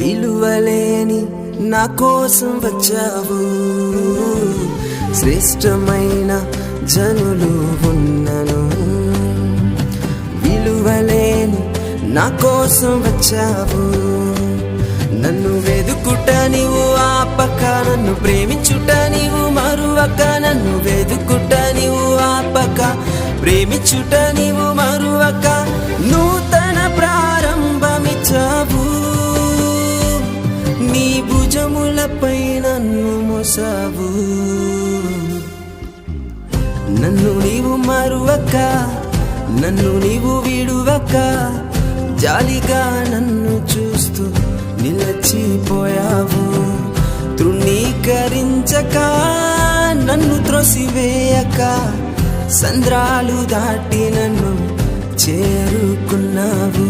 విలువలేని నా కోసం వచ్చావు. శ్రేష్టమైన జనులు ఉన్నను, విలువలేని నా కోసం వచ్చావు. నన్ను వెదుకుట నీవు ఆపక, నన్ను ప్రేమించుట నీవు మరువక. నన్ను వెదుకుట నీవు ఆపక, ప్రేమించుట నీవు మరువక. నూతన ప్రారంభమిచ్చావు, నీ భుజములపై నన్ను మోసావు. నన్ను నీవు మరువక, నన్ను నీవు విడువక, జాలిగా నన్ను చూస్తూ నిలచిపోయావు. తృణీకరించక, నన్ను త్రోసివేయక, సంద్రాలు దాటి నన్ను చేరుకున్నావు.